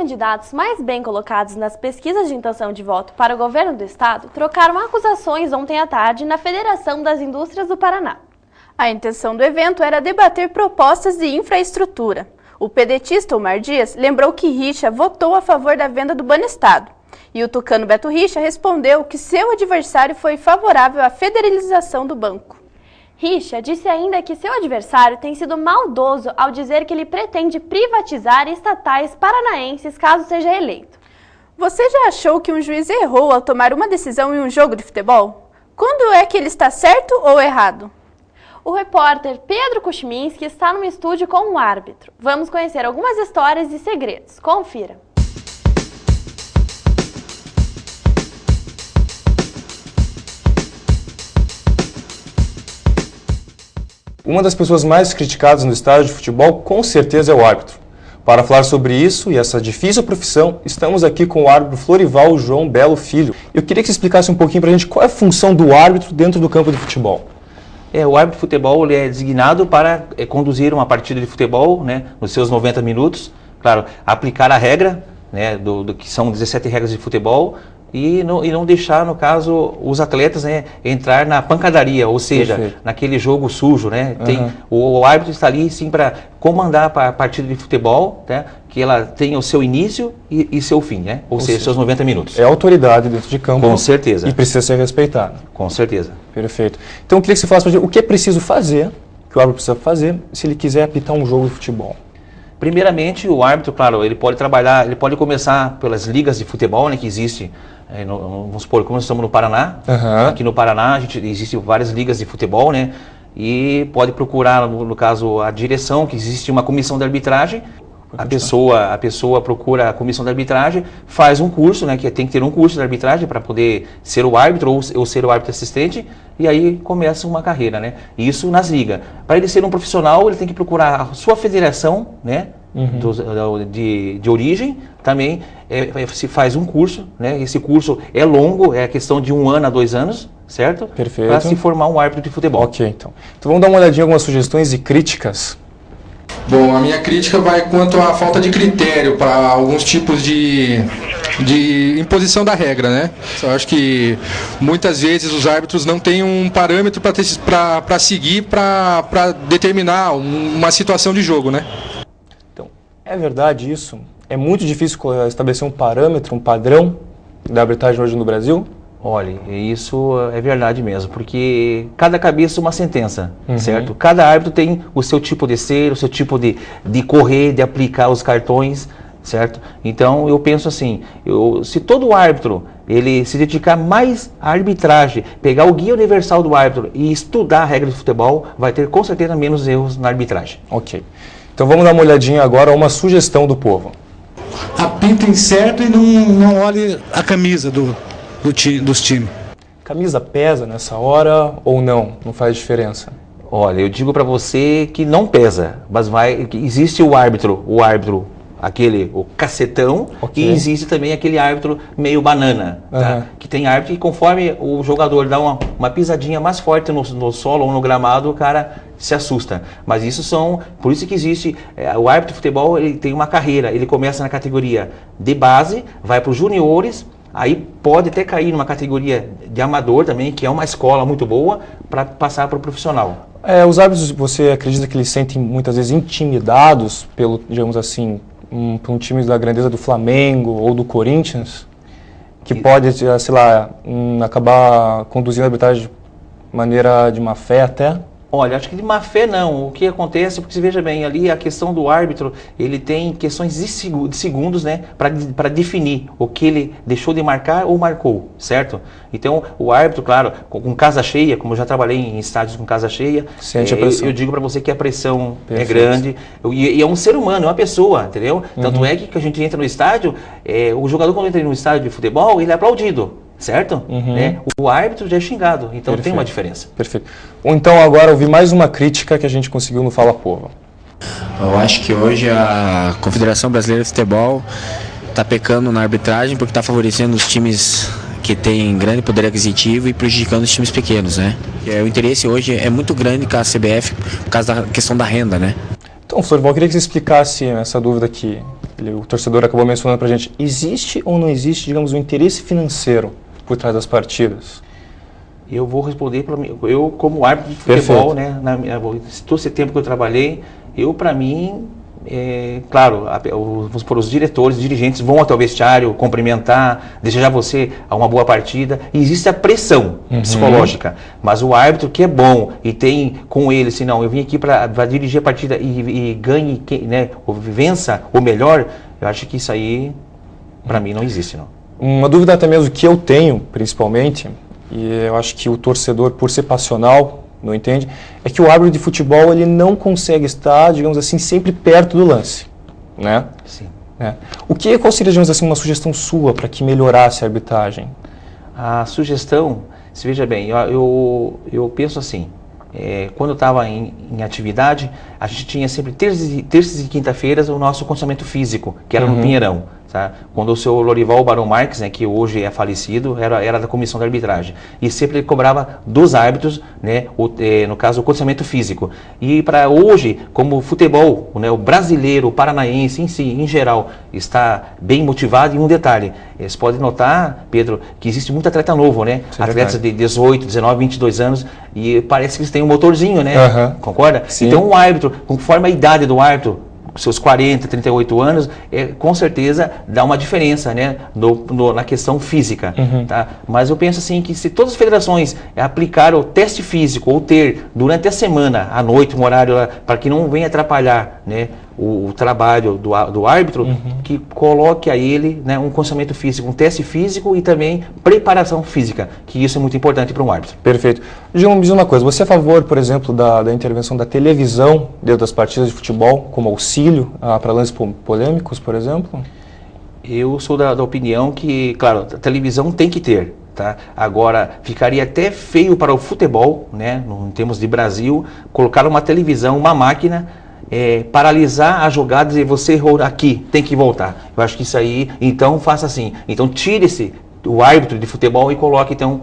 candidatos mais bem colocados nas pesquisas de intenção de voto para o governo do estado trocaram acusações ontem à tarde na Federação das Indústrias do Paraná. A intenção do evento era debater propostas de infraestrutura. O pedetista Omar Dias lembrou que Richa votou a favor da venda do Banestado. E o tucano Beto Richa respondeu que seu adversário foi favorável à federalização do banco. Richa disse ainda que seu adversário tem sido maldoso ao dizer que ele pretende privatizar estatais paranaenses caso seja eleito. Você já achou que um juiz errou ao tomar uma decisão em um jogo de futebol? Quando é que ele está certo ou errado? O repórter Pedro Kuchminski está no estúdio com o árbitro. Vamos conhecer algumas histórias e segredos. Confira. Uma das pessoas mais criticadas no estádio de futebol, com certeza, é o árbitro. Para falar sobre isso e essa difícil profissão, estamos aqui com o árbitro Florival João Belo Filho. Eu queria que você explicasse um pouquinho para a gente qual é a função do árbitro dentro do campo de futebol. O árbitro de futebol ele é designado para conduzir uma partida de futebol, né, nos seus 90 minutos. Claro, aplicar a regra, né, do que são 17 regras de futebol, e não deixar, no caso, os atletas, né, entrar na pancadaria, ou seja, Perfeito. Naquele jogo sujo, né? O árbitro está ali, sim, para comandar a partida de futebol, né, que ela tenha o seu início e seu fim, né? Ou seja, seus 90 minutos. É autoridade dentro de campo. Com certeza. E precisa ser respeitado. Com certeza. Perfeito. Então eu queria que você falasse para a gente o que é preciso fazer, que o árbitro precisa fazer, se ele quiser apitar um jogo de futebol. Primeiramente, o árbitro, claro, ele pode trabalhar, ele pode começar pelas ligas de futebol, né, que existe, vamos supor, como nós estamos no Paraná, aqui no Paraná existem várias ligas de futebol, né, e pode procurar, no caso, a direção, que existe uma comissão de arbitragem. A pessoa procura a comissão de arbitragem, faz um curso, né, que tem que ter um curso de arbitragem para poder ser o árbitro ou ser o árbitro assistente, e aí começa uma carreira, né? Isso nas ligas. Para ele ser um profissional, ele tem que procurar a sua federação, né, de origem. Também se faz um curso, né? Esse curso é longo, é a questão de 1 ano a 2 anos, certo? Perfeito. Para se formar um árbitro de futebol. Ok, então. Então vamos dar uma olhadinha em algumas sugestões e críticas. Bom, a minha crítica vai quanto à falta de critério para alguns tipos de imposição da regra, né? Eu acho que muitas vezes os árbitros não têm um parâmetro para seguir para determinar uma situação de jogo, né? Então, é verdade isso? É muito difícil estabelecer um parâmetro, um padrão da arbitragem hoje no Brasil? Olha, isso é verdade mesmo, porque cada cabeça é uma sentença, certo? Cada árbitro tem o seu tipo de ser, o seu tipo de correr, de aplicar os cartões, certo? Então eu penso assim, se todo árbitro ele se dedicar mais à arbitragem, pegar o guia universal do árbitro e estudar a regra de futebol, vai ter com certeza menos erros na arbitragem. Ok. Então vamos dar uma olhadinha agora a uma sugestão do povo. Apitem certo e não olhe a camisa dos times. Camisa pesa nessa hora ou não? Não faz diferença? Olha, eu digo para você que não pesa, mas existe o árbitro, o cacetão, e existe também aquele árbitro meio banana, tá? Que tem árbitro que conforme o jogador dá uma pisadinha mais forte no solo ou no gramado, o cara se assusta. Mas por isso que existe, o árbitro de futebol, ele tem uma carreira, ele começa na categoria de base, vai para os juniores, aí pode até cair numa categoria de amador também, que é uma escola muito boa, para passar para o profissional. Os árbitros, você acredita que eles sentem muitas vezes intimidados pelo, digamos assim, por um time da grandeza do Flamengo ou do Corinthians, que pode, sei lá, acabar conduzindo a arbitragem de maneira de má fé até? Olha, acho que de má fé não. O que acontece, porque você veja bem, ali a questão do árbitro, ele tem questões de segundos, né, para definir o que ele deixou de marcar ou marcou, certo? Então, o árbitro, claro, com casa cheia, como eu já trabalhei em estádios com casa cheia, sente a pressão. Eu digo para você que a pressão é grande, e é um ser humano, é uma pessoa, entendeu? Tanto é que a gente entra no estádio, o jogador quando entra no estádio de futebol, ele é aplaudido. Certo? Né? O árbitro já é xingado, então tem uma diferença. Perfeito. Ou então agora ouvir mais uma crítica que a gente conseguiu no Fala Povo. Eu acho que hoje a Confederação Brasileira de Futebol está pecando na arbitragem porque está favorecendo os times que têm grande poder aquisitivo e prejudicando os times pequenos, né? O interesse hoje é muito grande com a CBF por causa da questão da renda, né? Então, Florival, eu queria que você explicasse essa dúvida que o torcedor acabou mencionando pra gente, existe ou não existe, digamos, um interesse financeiro por trás das partidas? Eu vou responder, eu como árbitro de futebol, né, todo esse tempo que eu trabalhei, para mim, claro, vamos supor, os diretores, os dirigentes vão até o vestiário cumprimentar, desejar você uma boa partida, e existe a pressão psicológica, mas o árbitro que é bom e tem com ele, se não, eu vim aqui para dirigir a partida e ganhe, né, ou vença o melhor, eu acho que isso aí, para mim, não existe, não. Uma dúvida até mesmo que eu tenho, principalmente, e eu acho que o torcedor, por ser passional, não entende, é que o árbitro de futebol ele não consegue estar, digamos assim, sempre perto do lance, né? Sim. Qual seria, digamos assim, uma sugestão sua para que melhorasse a arbitragem? A sugestão, se veja bem, eu penso assim, quando eu estava em atividade, a gente tinha sempre terças e quinta-feiras o nosso condicionamento físico, que era no Pinheirão. Tá? Quando o seu Lorival Barão Marques, né, que hoje é falecido, era da comissão de arbitragem. E sempre ele cobrava dos árbitros, né, no caso, o condicionamento físico. E para hoje, como o futebol, né, o brasileiro, o paranaense em si, em geral, está bem motivado. E um detalhe, você pode notar, Pedro, que existe muito atleta novo, né? Sim, atletas de 18, 19, 22 anos, e parece que eles têm um motorzinho, né? Concorda? Sim. Então um árbitro, conforme a idade do árbitro, seus 40, 38 anos, com certeza dá uma diferença, né, na questão física. Tá? Mas eu penso assim que se todas as federações aplicarem o teste físico ou ter durante a semana, à noite, um horário para que não venha atrapalhar, né, o trabalho do árbitro, que coloque a ele, né, um condicionamento físico, um teste físico e também preparação física, que isso é muito importante para um árbitro. Perfeito. João, me diz uma coisa, você é a favor, por exemplo, da intervenção da televisão dentro das partidas de futebol, como auxílio para lances polêmicos, por exemplo? Eu sou da opinião que, claro, a televisão tem que ter. Tá? Agora, ficaria até feio para o futebol, né, em termos de Brasil, colocar uma televisão, uma máquina, paralisar as jogadas e você aqui tem que voltar. Eu acho que isso aí, então faça assim. Então tire-se o árbitro de futebol e coloque então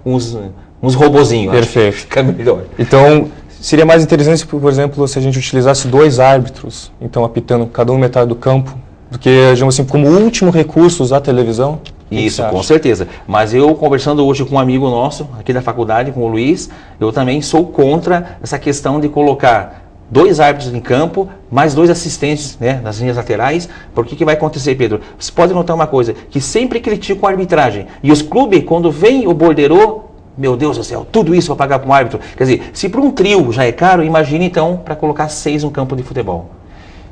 uns robozinhos. Perfeito. Fica melhor. Então seria mais interessante, por exemplo, se a gente utilizasse 2 árbitros, então apitando cada um metade do campo, do que, digamos assim, como último recurso usar a televisão? Isso, com certeza. Mas eu, conversando hoje com um amigo nosso aqui da faculdade, com o Luiz, eu também sou contra essa questão de colocar 2 árbitros em campo, mais 2 assistentes, né, nas linhas laterais. Porque que vai acontecer, Pedro? Você pode notar uma coisa, que sempre criticam a arbitragem. E os clubes, quando vem o borderô, meu Deus do céu, tudo isso para pagar para um árbitro. Quer dizer, se para um trio já é caro, imagine então para colocar 6 no campo de futebol.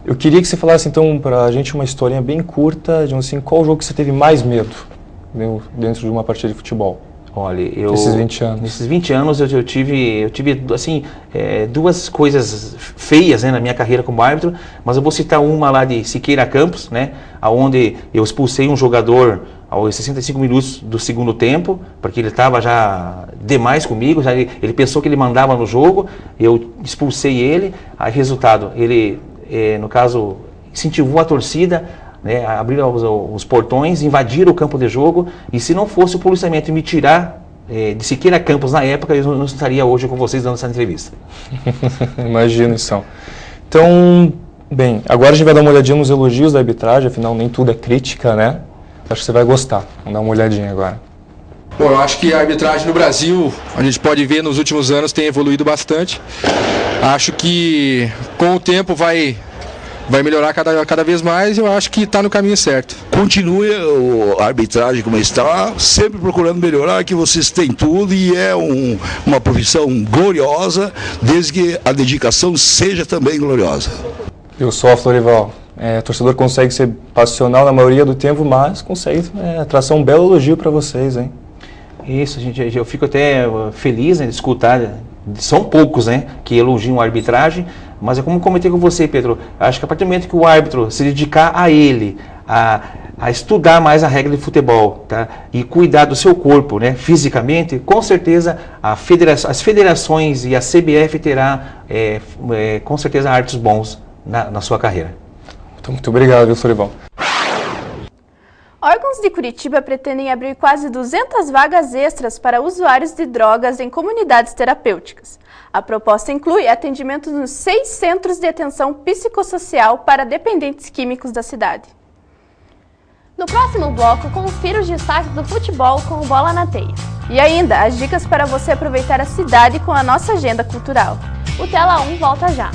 Eu queria que você falasse então para a gente uma historinha bem curta, de assim, qual jogo que você teve mais medo dentro de uma partida de futebol? Olha, nesses 20 anos. Nesses 20 anos eu tive assim, 2 coisas feias, né, na minha carreira como árbitro, mas eu vou citar uma lá de Siqueira Campos, né, onde eu expulsei um jogador aos 65 minutos do segundo tempo, porque ele estava já demais comigo, ele pensou que ele mandava no jogo, eu expulsei ele, aí resultado, ele, no caso, incentivou a torcida, né, abriram os portões, invadiram o campo de jogo, e se não fosse o policiamento me tirar de Siqueira Campos na época, eu não estaria hoje com vocês dando essa entrevista. Imagino isso. Então, bem, agora a gente vai dar uma olhadinha nos elogios da arbitragem, afinal nem tudo é crítica, né? Acho que você vai gostar. Vamos dar uma olhadinha agora. Bom, eu acho que a arbitragem no Brasil, a gente pode ver nos últimos anos, tem evoluído bastante. Acho que com o tempo vai melhorar cada vez mais e eu acho que está no caminho certo. Continue a arbitragem como está, sempre procurando melhorar, que vocês têm tudo e é uma profissão gloriosa, desde que a dedicação seja também gloriosa. Eu sou a Florival. O torcedor consegue ser passional na maioria do tempo, mas consegue traçar um belo elogio para vocês, hein? Isso, gente, eu fico até feliz, né, de escutar. São poucos, né, que elogiam a arbitragem, mas é como comentei com você, Pedro, acho que a partir do momento que o árbitro se dedicar a ele, a estudar mais a regra de futebol, tá, e cuidar do seu corpo, né, fisicamente, com certeza as federações e a CBF terá, com certeza, árbitros bons na sua carreira. Muito obrigado, viu, Florival? Órgãos de Curitiba pretendem abrir quase 200 vagas extras para usuários de drogas em comunidades terapêuticas. A proposta inclui atendimento nos 6 centros de atenção psicossocial para dependentes químicos da cidade. No próximo bloco, confira os destaques do futebol com o Bola na Teia. E ainda, as dicas para você aproveitar a cidade com a nossa agenda cultural. O Tela 1 volta já.